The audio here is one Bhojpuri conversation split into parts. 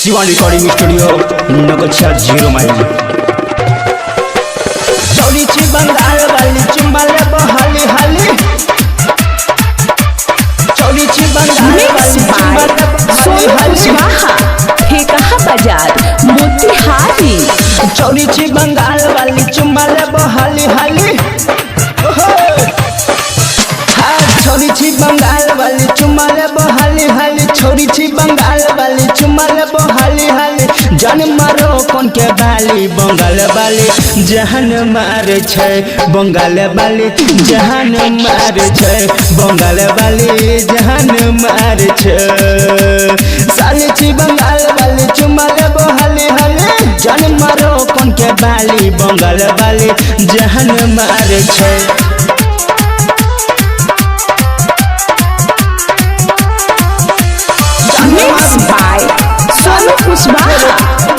शिवान रिकॉर्डिंग स्टूडियो नगछिया 0 माइल। चौड़ी छी बंगाल वाली चुम्बाले बहाली हाली। चौड़ी छी बंगाल वाली चुम्बाले बहाली हाली। ठेकहा बाजार मोतिहारी। चौड़ी छी बंगाल वाली चुम्बाले बहाली हाली। छोरी छी बंगाल वाली चुम्बाले बहाली हाली। छोरी छी बंगाल वाली चुम्बाले बहाली हाली। जान मारो कौन के बाली बंगाल वाली जहान मार छै बंगाल वाली जहान मार छै बंगाल वाली जहान मार छै। साली छी बंगाल वाली चुम्बाले बहाली हाली। जान मारो कौन के बाली बंगाल वाली जहान मार छै।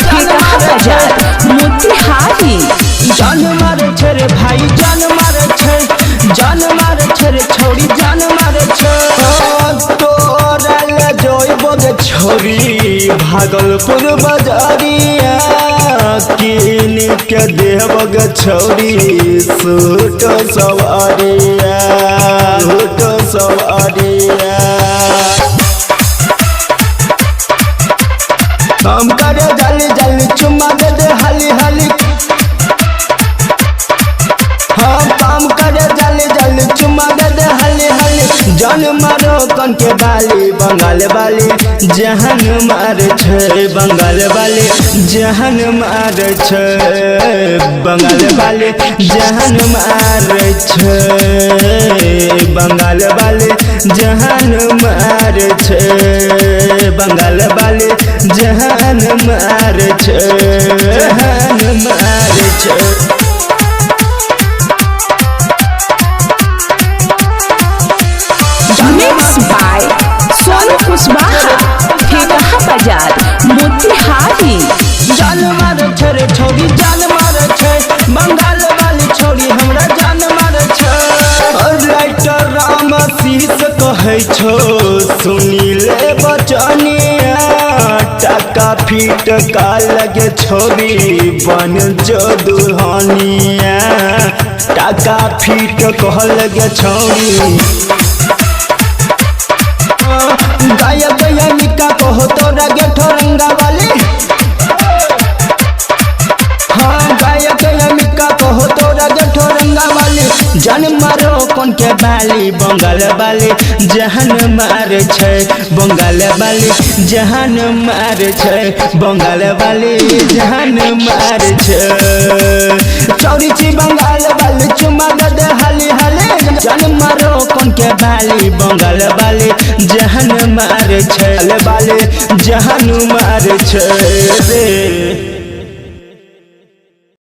ठेकहा बाजार मोतिहारी। जान मारे छे रे भाई जान मारे छे। जान मारे छे रे छोरी जान मारे छे। तोरा ले जोइबो गे छोरी भागलपुर बाजारिया किन के देबो गे छोरी सूट सवारिया सूट सवारिया। हम करे जल्दी जल्दी चुम्मा दे दे हाली हाली। हम काम करे जल्दी जल्दी चुम्मा दे दे हाली हाली। जान मारो कौन के बाली बंगाल वाली जहान मार छै बंगाल वाली जहान मार छै बंगाल वाली जहान मार छै बंगाल वाली जहान मार छै बंगाल वाली जहान मार छै जहान मार छै। ठेकहा बाजार मोतिहारी। जान मारे छे रे छोरी जान मारे छे। बंगाल वाली छोरी हमरा जान मारे छे। राइटर राम शीस कहे छो सुनीले बचनिया टाका फीट का लगे छोरी बन जो दुल्हनिया टाका फीट कह लगे छोरी। गाया गया निका कहो तोरा गे ठोरंगा वाली। हाँ गाया गया निका कहो तोरा गे ठोरंगा वाली। जान मारो कौन के बाली बंगाल वाली जहान मार छै बंगाल वाली जहान मार छै बंगाल वाली जहान मार छै। चौड़ी छी बंगाल वाली चुम्मा दे दे हाली हाली। जान मारो कौन के बाली बंगाल वाली जहान मार छै वाली जहान मार छै रे।